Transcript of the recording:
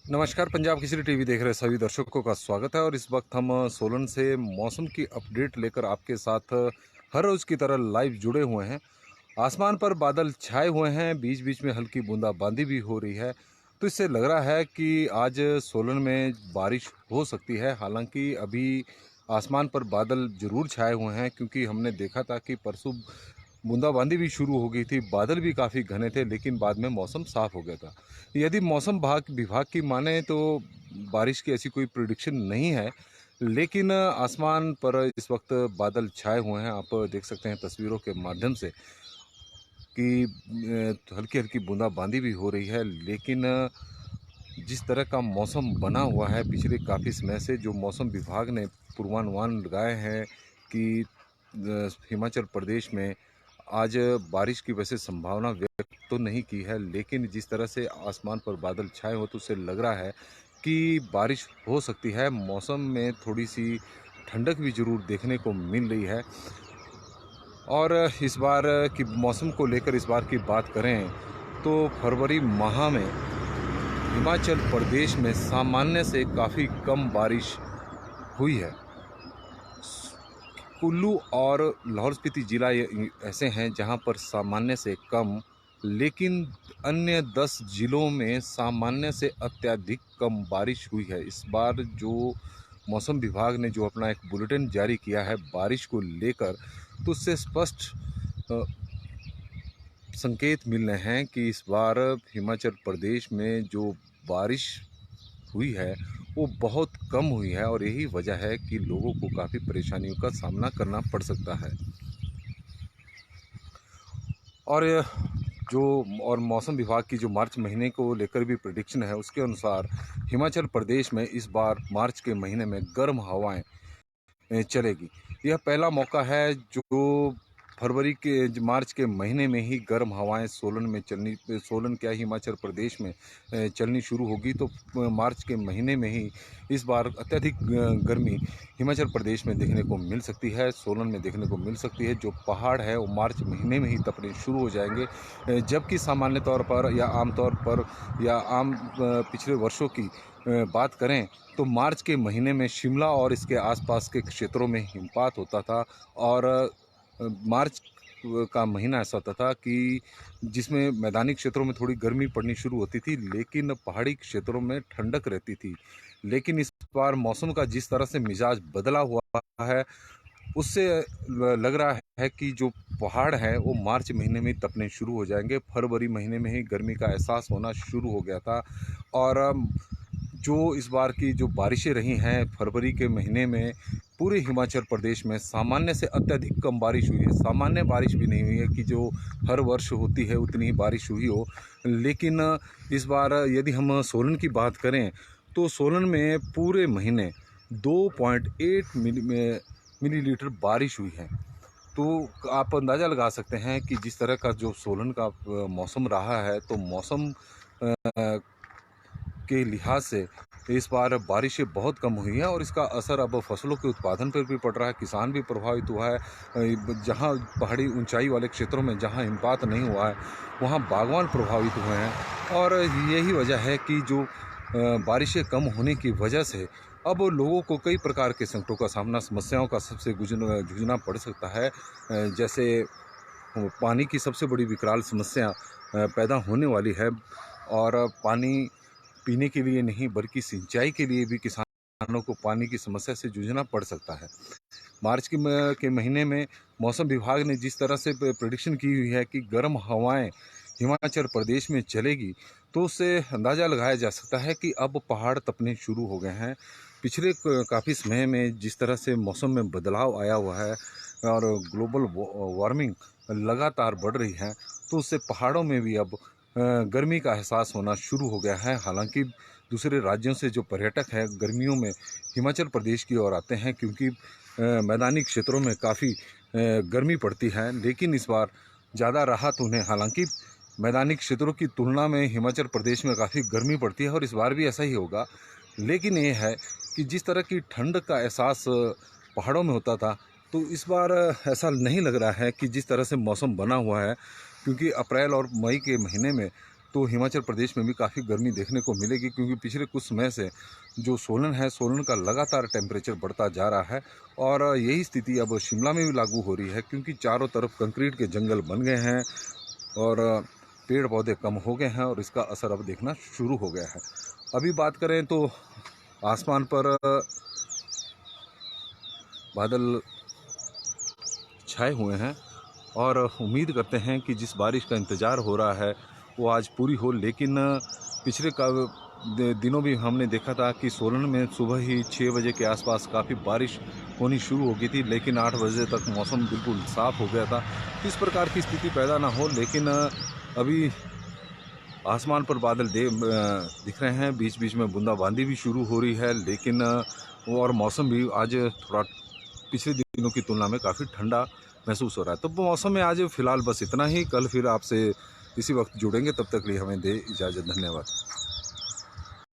नमस्कार, पंजाब केसरी टीवी देख रहे सभी दर्शकों का स्वागत है। और इस वक्त हम सोलन से मौसम की अपडेट लेकर आपके साथ हर रोज़ की तरह लाइव जुड़े हुए हैं। आसमान पर बादल छाए हुए हैं, बीच बीच में हल्की बूंदाबांदी भी हो रही है। तो इससे लग रहा है कि आज सोलन में बारिश हो सकती है। हालांकि अभी आसमान पर बादल ज़रूर छाए हुए हैं, क्योंकि हमने देखा था कि परसों बूंदाबांदी भी शुरू हो गई थी, बादल भी काफ़ी घने थे, लेकिन बाद में मौसम साफ़ हो गया था। यदि मौसम विभाग की माने तो बारिश की ऐसी कोई प्रिडिक्शन नहीं है, लेकिन आसमान पर इस वक्त बादल छाए हुए हैं। आप देख सकते हैं तस्वीरों के माध्यम से कि हल्की हल्की बूंदाबांदी भी हो रही है। लेकिन जिस तरह का मौसम बना हुआ है पिछले काफ़ी समय से, जो मौसम विभाग ने पूर्वानुमान लगाए हैं कि हिमाचल प्रदेश में आज बारिश की वैसे संभावना व्यक्त तो नहीं की है, लेकिन जिस तरह से आसमान पर बादल छाए हो तो उससे लग रहा है कि बारिश हो सकती है। मौसम में थोड़ी सी ठंडक भी ज़रूर देखने को मिल रही है। और इस बार की मौसम को लेकर इस बार की बात करें तो फरवरी माह में हिमाचल प्रदेश में सामान्य से काफ़ी कम बारिश हुई है। कुल्लू और लाहौल स्पीति ज़िला ये ऐसे हैं जहां पर सामान्य से कम, लेकिन अन्य 10 ज़िलों में सामान्य से अत्यधिक कम बारिश हुई है। इस बार जो मौसम विभाग ने जो अपना एक बुलेटिन जारी किया है बारिश को लेकर, तो उससे स्पष्ट संकेत मिल रहे हैं कि इस बार हिमाचल प्रदेश में जो बारिश हुई है वो बहुत कम हुई है, और यही वजह है कि लोगों को काफ़ी परेशानियों का सामना करना पड़ सकता है। और जो और मौसम विभाग की जो मार्च महीने को लेकर भी प्रेडिक्शन है, उसके अनुसार हिमाचल प्रदेश में इस बार मार्च के महीने में गर्म हवाएं चलेगी। यह पहला मौका है जो फरवरी के मार्च के महीने में ही गर्म हवाएं सोलन क्या हिमाचल प्रदेश में चलनी शुरू होगी। तो मार्च के महीने में ही इस बार अत्यधिक गर्मी हिमाचल प्रदेश में देखने को मिल सकती है, सोलन में देखने को मिल सकती है। जो पहाड़ है वो मार्च महीने में ही तपने शुरू हो जाएंगे, जबकि सामान्य तौर पर या आम तौर पर या पिछले वर्षों की बात करें तो मार्च के महीने में शिमला और इसके आसपास के क्षेत्रों में हिमपात होता था। और मार्च का महीना ऐसा होता था कि जिसमें मैदानी क्षेत्रों में थोड़ी गर्मी पड़नी शुरू होती थी, लेकिन पहाड़ी क्षेत्रों में ठंडक रहती थी। लेकिन इस बार मौसम का जिस तरह से मिजाज बदला हुआ है, उससे लग रहा है कि जो पहाड़ है वो मार्च महीने में तपने शुरू हो जाएंगे। फरवरी महीने में ही गर्मी का एहसास होना शुरू हो गया था। और जो इस बार की जो बारिशें रही हैं फरवरी के महीने में, पूरे हिमाचल प्रदेश में सामान्य से अत्यधिक कम बारिश हुई है। सामान्य बारिश भी नहीं हुई है कि जो हर वर्ष होती है उतनी ही बारिश हुई हो। लेकिन इस बार यदि हम सोलन की बात करें तो सोलन में पूरे महीने 2.8 मिलीलीटर बारिश हुई है। तो आप अंदाज़ा लगा सकते हैं कि जिस तरह का जो सोलन का मौसम रहा है, तो मौसम के लिहाज से इस बार बारिशें बहुत कम हुई हैं, और इसका असर अब फसलों के उत्पादन पर भी पड़ रहा है। किसान भी प्रभावित हुआ है। जहां पहाड़ी ऊंचाई वाले क्षेत्रों में जहां हिमपात नहीं हुआ है वहां बागवान प्रभावित हुए हैं। और यही वजह है कि जो बारिशें कम होने की वजह से अब लोगों को कई प्रकार के संकटों का सामना, समस्याओं का सबसे जूझना पड़ सकता है। जैसे पानी की सबसे बड़ी विकराल समस्या पैदा होने वाली है, और पानी पीने के लिए नहीं बल्कि सिंचाई के लिए भी किसानों को पानी की समस्या से जूझना पड़ सकता है। मार्च के महीने में मौसम विभाग ने जिस तरह से प्रेडिक्शन की हुई है कि गर्म हवाएं हिमाचल प्रदेश में चलेगी, तो उससे अंदाज़ा लगाया जा सकता है कि अब पहाड़ तपने शुरू हो गए हैं। पिछले काफ़ी समय में जिस तरह से मौसम में बदलाव आया हुआ है और ग्लोबल वार्मिंग लगातार बढ़ रही है, तो उससे पहाड़ों में भी अब गर्मी का एहसास होना शुरू हो गया है। हालांकि दूसरे राज्यों से जो पर्यटक हैं गर्मियों में हिमाचल प्रदेश की ओर आते हैं, क्योंकि मैदानी क्षेत्रों में काफ़ी गर्मी पड़ती है। लेकिन इस बार ज़्यादा राहत उन्हें, हालांकि मैदानी क्षेत्रों की तुलना में हिमाचल प्रदेश में काफ़ी गर्मी पड़ती है और इस बार भी ऐसा ही होगा। लेकिन ये है कि जिस तरह की ठंड का एहसास पहाड़ों में होता था, तो इस बार ऐसा नहीं लग रहा है कि जिस तरह से मौसम बना हुआ है, क्योंकि अप्रैल और मई के महीने में तो हिमाचल प्रदेश में भी काफ़ी गर्मी देखने को मिलेगी, क्योंकि पिछले कुछ समय से जो सोलन है, सोलन का लगातार टेम्परेचर बढ़ता जा रहा है। और यही स्थिति अब शिमला में भी लागू हो रही है, क्योंकि चारों तरफ कंक्रीट के जंगल बन गए हैं और पेड़ पौधे कम हो गए हैं और इसका असर अब देखना शुरू हो गया है। अभी बात करें तो आसमान पर बादल छाए हुए हैं और उम्मीद करते हैं कि जिस बारिश का इंतज़ार हो रहा है वो आज पूरी हो। लेकिन पिछले दिनों भी हमने देखा था कि सोलन में सुबह ही 6 बजे के आसपास काफ़ी बारिश होनी शुरू हो गई थी, लेकिन 8 बजे तक मौसम बिल्कुल साफ़ हो गया था। इस प्रकार की स्थिति पैदा ना हो, लेकिन अभी आसमान पर बादल दिख रहे हैं, बीच बीच में बूंदाबांदी भी शुरू हो रही है। लेकिन और मौसम भी आज थोड़ा पिछले दिनों की तुलना में काफ़ी ठंडा महसूस हो रहा है। तो मौसम में आज फ़िलहाल बस इतना ही। कल फिर आपसे इसी वक्त जुड़ेंगे, तब तक लिए हमें दे इजाज़त। धन्यवाद।